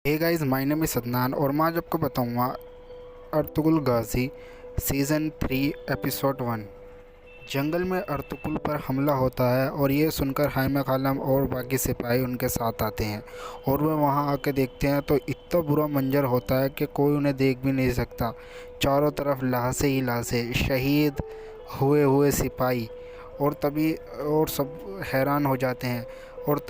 Hey guys, my name is Adnan और मैं आज आपको बताऊंगा अर्तुगरुल गाज़ी सीज़न 3 एपिसोड 1। जंगल में अर्तुगरुल पर हमला होता है और ये सुनकर हाइमा खालम और बाकी सिपाही उनके साथ आते हैं और वे वहां आके देखते हैं तो इतना बुरा मंजर होता है कि कोई उन्हें देख भी नहीं सकता। चारों तरफ लाशें ही लाशें, शहीद हुए हुए सिपाही। और सब हैरान हो जाते हैं। और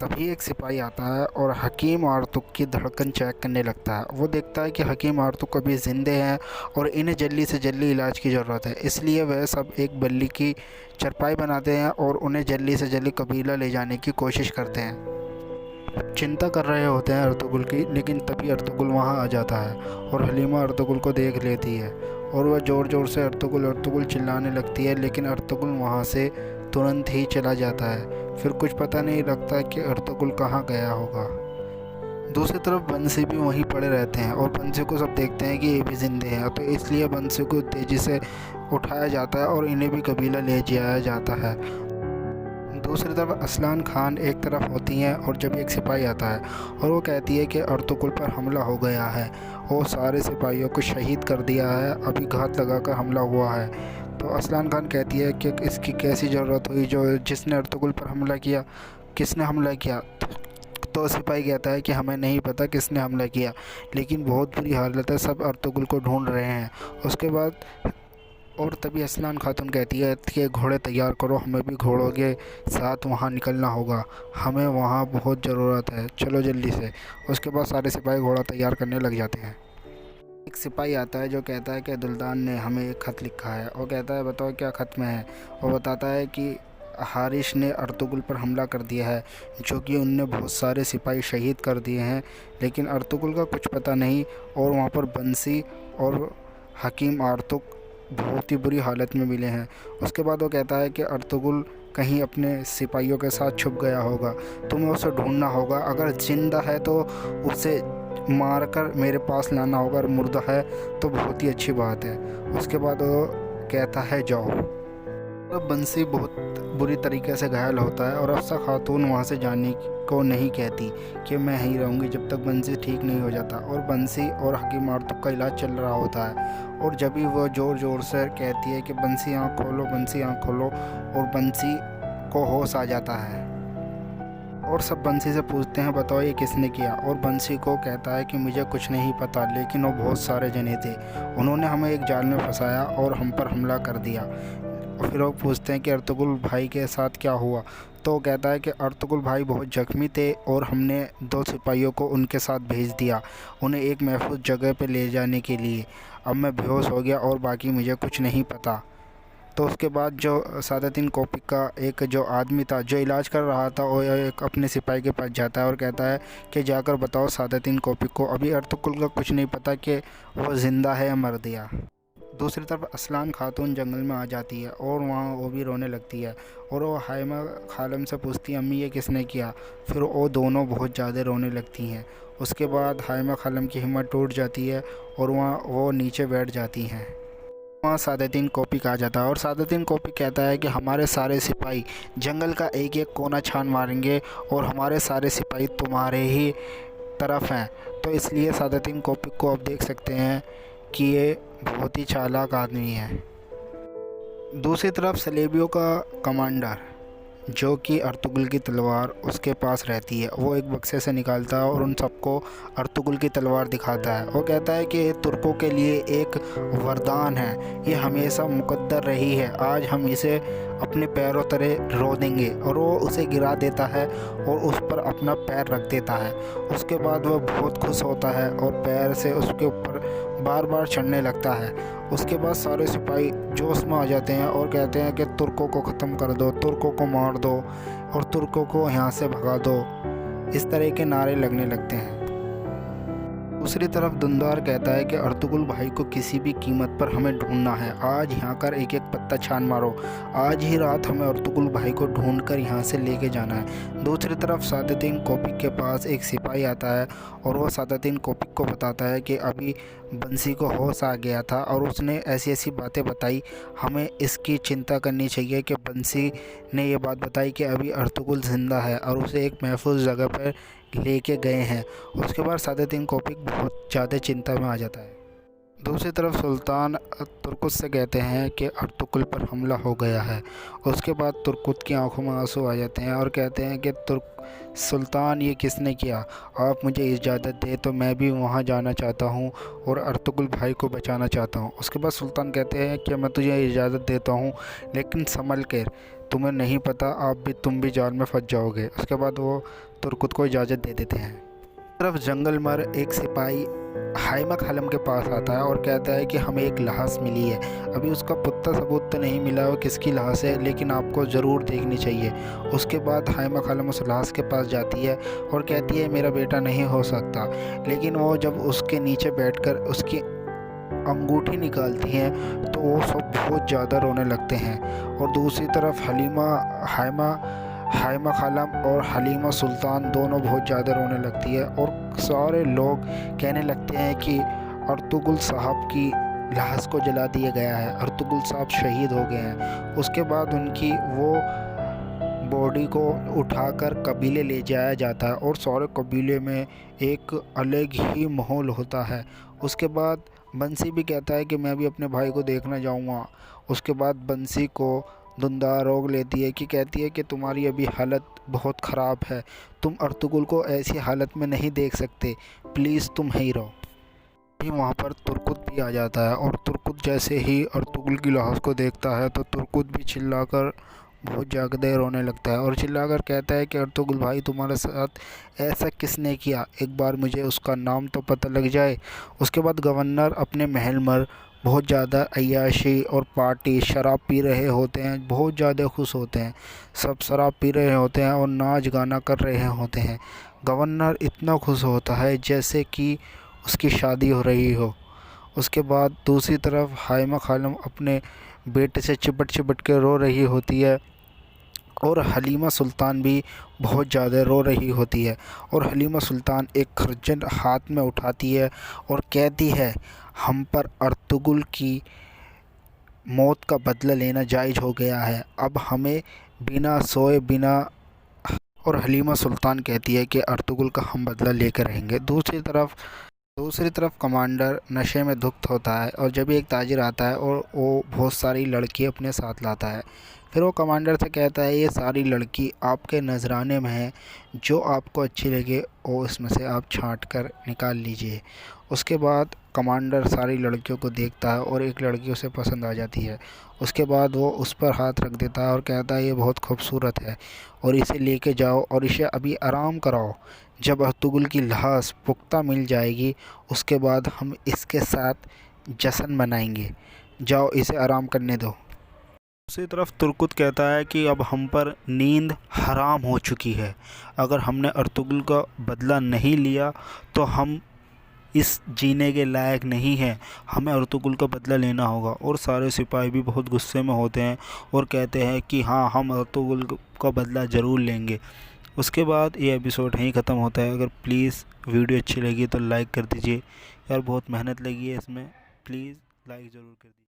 तभी एक सिपाही आता है और हकीम आर्तुक की धड़कन चेक करने लगता है। वो देखता है कि हकीम आर्तुक अभी ज़िंदे हैं और इन्हें जल्दी से जल्दी इलाज की ज़रूरत है। इसलिए वह सब एक बल्ली की चरपाई बनाते हैं और उन्हें जल्दी से जल्दी कबीला ले जाने की कोशिश करते हैं। चिंता कर रहे होते हैं अर्तुगरुल की, लेकिन तभी अर्तुगरुल वहाँ आ जाता है और हलीमा अर्तुगरुल को देख लेती है और वह ज़ोर ज़ोर से अर्तुगरुल अर्तुगरुल चिल्लाने लगती है, लेकिन अर्तुगरुल वहाँ से तुरंत ही चला जाता है। फिर कुछ पता नहीं लगता कि अर्तुगरुल कहाँ गया होगा। दूसरी तरफ बंसी भी वहीं पड़े रहते हैं और बंसी को सब देखते हैं कि ये भी ज़िंदे हैं, तो इसलिए बंसी को तेज़ी से उठाया जाता है और इन्हें भी कबीला ले जाया जाता है। दूसरी तरफ असलान खान एक तरफ होती हैं और जब एक सिपाही आता है और वो कहती है कि अर्तुगरुल पर हमला हो गया है और सारे सिपाहियों को शहीद कर दिया है, अभी घात लगाकर हमला हुआ है। तो असलान खान कहती है कि इसकी कैसी ज़रूरत हुई, जिसने अर्तुगरुल पर हमला किया, किसने हमला किया। तो सिपाही कहता है कि हमें नहीं पता किसने हमला किया, लेकिन बहुत बुरी हालत है, सब अर्तुगरुल को ढूंढ रहे हैं। उसके बाद और तभी असलान खातून कहती है कि घोड़े तैयार करो, हमें भी घोड़ों के साथ वहाँ निकलना होगा, हमें वहाँ बहुत ज़रूरत है, चलो जल्दी से। उसके बाद सारे सिपाही घोड़ा तैयार करने लग जाते हैं। एक सिपाही आता है जो कहता है कि दुल्तान ने हमें एक ख़त लिखा है और कहता है बताओ क्या ख़त में है। वो बताता है कि हारिश ने अर्तुगरुल पर हमला कर दिया है, जो कि उनने बहुत सारे सिपाही शहीद कर दिए हैं, लेकिन अर्तुगरुल का कुछ पता नहीं। और वहाँ पर बंसी और हकीम आर्तुक बहुत ही बुरी हालत में मिले हैं। उसके बाद वो कहता है कि अर्तुगरुल कहीं अपने सिपाहियों के साथ छुप गया होगा, तुम्हें उसे ढूंढना होगा, अगर जिंदा है तो उसे मारकर मेरे पास लाना होगा, और मुर्दा है तो बहुत ही अच्छी बात है। उसके बाद वो कहता है जाओ। तब बंसी बहुत बुरी तरीके से घायल होता है और अफसा खातून वहाँ से जाने को नहीं कहती कि मैं यहीं रहूँगी जब तक बंसी ठीक नहीं हो जाता। और बंसी और हकीम आर्तुक का इलाज चल रहा होता है और जब भी वह ज़ोर ज़ोर से कहती है कि बंसी आँख खोलो, बंसी आँख खोलो, और बंसी को होश आ जाता है और सब बंसी से पूछते हैं बताओ ये किसने किया। और बंसी को कहता है कि मुझे कुछ नहीं पता, लेकिन वो बहुत सारे जने थे, उन्होंने हमें एक जाल में फंसाया और हम पर हमला कर दिया। और फिर वो पूछते हैं कि अर्तुगरुल भाई के साथ क्या हुआ। तो वो कहता है कि अर्तुगरुल भाई बहुत ज़ख्मी थे और हमने 2 सिपाहियों को उनके साथ भेज दिया, उन्हें एक महफूज जगह पे ले जाने के लिए। अब मैं बेहोश हो गया और बाकी मुझे कुछ नहीं पता। तो उसके बाद जो सादतदीन कोपी का एक जो आदमी था जो इलाज कर रहा था, वो एक अपने सिपाही के पास जाता है और कहता है कि जाकर बताओ सादतदीन कोपी को अभी अर्तुगरुल का कुछ नहीं पता कि वो ज़िंदा है या मर दिया। दूसरी तरफ असलान खातून जंगल में आ जाती है और वहाँ वो भी रोने लगती है और वो हाइमा खालम से पूछती है अम्मी ये किसने किया। फिर वो दोनों बहुत ज़्यादा रोने लगती हैं। उसके बाद हाइमा खालम की हिम्मत टूट जाती है और वहाँ वो नीचे बैठ जाती हैं। वहाँ सादतदीन कोपी आ जाता है और सादतदीन कोपी कहता है कि हमारे सारे सिपाही जंगल का एक एक कोना छान मारेंगे और हमारे सारे सिपाही तुम्हारे ही तरफ हैं। तो इसलिए सादतदीन कोपी को आप देख सकते हैं कि ये बहुत ही चालाक आदमी है। दूसरी तरफ सलेबियों का कमांडर जो कि अर्तुगरुल की तलवार उसके पास रहती है, वो एक बक्से से निकालता है और उन सबको अर्तुगरुल की तलवार दिखाता है। वो कहता है कि ये तुर्कों के लिए एक वरदान है, ये हमेशा मुकद्दर रही है, आज हम इसे अपने पैरों तले रो देंगे। और वो उसे गिरा देता है और उस पर अपना पैर रख देता है। उसके बाद वह बहुत खुश होता है और पैर से उसके ऊपर बार बार चढ़ने लगता है। उसके बाद सारे सिपाही जोश में आ जाते हैं और कहते हैं कि तुर्कों को ख़त्म कर दो, तुर्कों को मार दो और तुर्कों को यहाँ से भगा दो। इस तरह के नारे लगने लगते हैं। दूसरी तरफ दुंदार कहता है कि अर्तुगरुल भाई को किसी भी कीमत पर हमें ढूंढना है, आज यहाँ कर एक एक पत्ता छान मारो, आज ही रात हमें अर्तुगरुल भाई को ढूंढकर यहाँ से लेके जाना है। दूसरी तरफ सादतदीन कोपी के पास एक सिपाही सिपाही आता है और वो सादुद्दीन कोपिक को बताता है कि अभी बंसी को होश आ गया था और उसने ऐसी ऐसी बातें बताई, हमें इसकी चिंता करनी चाहिए कि बंसी ने ये बात बताई कि अभी अर्तुगरुल ज़िंदा है और उसे एक महफूज जगह पर लेके गए हैं। उसके बाद सादुद्दीन कोपिक बहुत ज़्यादा चिंता में आ जाता है। दूसरी तरफ सुल्तान तुर्कुत से कहते हैं कि अर्तुगरुल पर हमला हो गया है। उसके बाद तुर्कुत की आंखों में आंसू आ जाते हैं और कहते हैं कि सुल्तान ये किसने किया, आप मुझे इजाज़त दे तो मैं भी वहाँ जाना चाहता हूँ और अर्तुगरुल भाई को बचाना चाहता हूँ। उसके बाद सुल्तान कहते हैं कि मैं तुझे इजाज़त देता हूँ, लेकिन संभल कर, तुम्हें नहीं पता तुम भी जाल में फंस जाओगे। उसके बाद वो तुर्कुत को इजाज़त दे देते हैं। तरफ जंगल मर एक सिपाही हाइमा खालम के पास आता है और कहता है कि हमें एक लाश मिली है। अभी उसका पुख्ता सबूत तो नहीं मिला वो किसकी लाश है, लेकिन आपको ज़रूर देखनी चाहिए। उसके बाद हाइमा खालम उस लाश के पास जाती है और कहती है मेरा बेटा नहीं हो सकता, लेकिन वो जब उसके नीचे बैठकर उसकी अंगूठी निकालती हैं तो वो सब बहुत ज़्यादा रोने लगते हैं। और दूसरी तरफ हाइमा खालम और हलीमा सुल्तान दोनों बहुत ज़्यादा रोने लगती है और सारे लोग कहने लगते हैं कि अर्तुगरुल साहब की लाश को जला दिया गया है, अर्तुगरुल साहब शहीद हो गए हैं। उसके बाद उनकी वो बॉडी को उठाकर कबीले ले जाया जाता है और सारे कबीले में एक अलग ही माहौल होता है। उसके बाद बंसी भी कहता है कि मैं भी अपने भाई को देखना जाऊंगा। उसके बाद बंसी को धुंधा रोग लेती है कि कहती है कि तुम्हारी अभी हालत बहुत ख़राब है, तुम अर्तुगरुल को ऐसी हालत में नहीं देख सकते, प्लीज़ तुम यहीं रहो। ही वहाँ पर तुर्कुत भी आ जाता है और तुर्कुत जैसे ही अर्तुगरुल की लाश को देखता है तो तुर्कुत भी चिल्लाकर बहुत ज़्यादा रोने लगता है और चिल्लाकर कहता है कि अर्तुगरुल भाई तुम्हारे साथ ऐसा किसने किया, एक बार मुझे उसका नाम तो पता लग जाए। उसके बाद गवर्नर अपने महल में बहुत ज़्यादा अय्याशी और पार्टी शराब पी रहे होते हैं, बहुत ज़्यादा खुश होते हैं, सब शराब पी रहे होते हैं और नाच गाना कर रहे होते हैं। गवर्नर इतना खुश होता है जैसे कि उसकी शादी हो रही हो। उसके बाद दूसरी तरफ हाइमा खालम अपने बेटे से चिपट चिपट के रो रही होती है और हलीमा सुल्तान भी बहुत ज़्यादा रो रही होती है। और हलीमा सुल्तान एक खरजन हाथ में उठाती है और कहती है हम पर अर्तुगरुल की मौत का बदला लेना जायज़ हो गया है, अब हमें बिना सोए बिना। और हलीमा सुल्तान कहती है कि अर्तुगरुल का हम बदला लेकर रहेंगे। दूसरी तरफ कमांडर नशे में धुत होता है और जब एक ताजिर आता है और वो बहुत सारी लड़की अपने साथ लाता है। फिर वो कमांडर से कहता है ये सारी लड़की आपके नजराने में है, जो आपको अच्छी लगे वो इसमें से आप छांट कर निकाल लीजिए। उसके बाद कमांडर सारी लड़कियों को देखता है और एक लड़की उसे पसंद आ जाती है। उसके बाद वो उस पर हाथ रख देता है और कहता है ये बहुत खूबसूरत है और इसे लेके जाओ और इसे अभी आराम कराओ। जब अर्तुगरुल की लाश पुख्ता मिल जाएगी उसके बाद हम इसके साथ जश्न मनाएंगे, जाओ इसे आराम करने दो। दूसरी तरफ तुर्कुत कहता है कि अब हम पर नींद हराम हो चुकी है, अगर हमने अर्तुगरुल का बदला नहीं लिया तो हम इस जीने के लायक नहीं हैं, हमें अर्तुगरुल का बदला लेना होगा। और सारे सिपाही भी बहुत गुस्से में होते हैं और कहते हैं कि हाँ हम अर्तुगरुल का बदला ज़रूर लेंगे। उसके बाद ये एपिसोड यहीं ख़त्म होता है। अगर प्लीज़ वीडियो अच्छी लगी तो लाइक कर दीजिए यार, बहुत मेहनत लगी है इसमें, प्लीज़ लाइक ज़रूर कर दीजिए।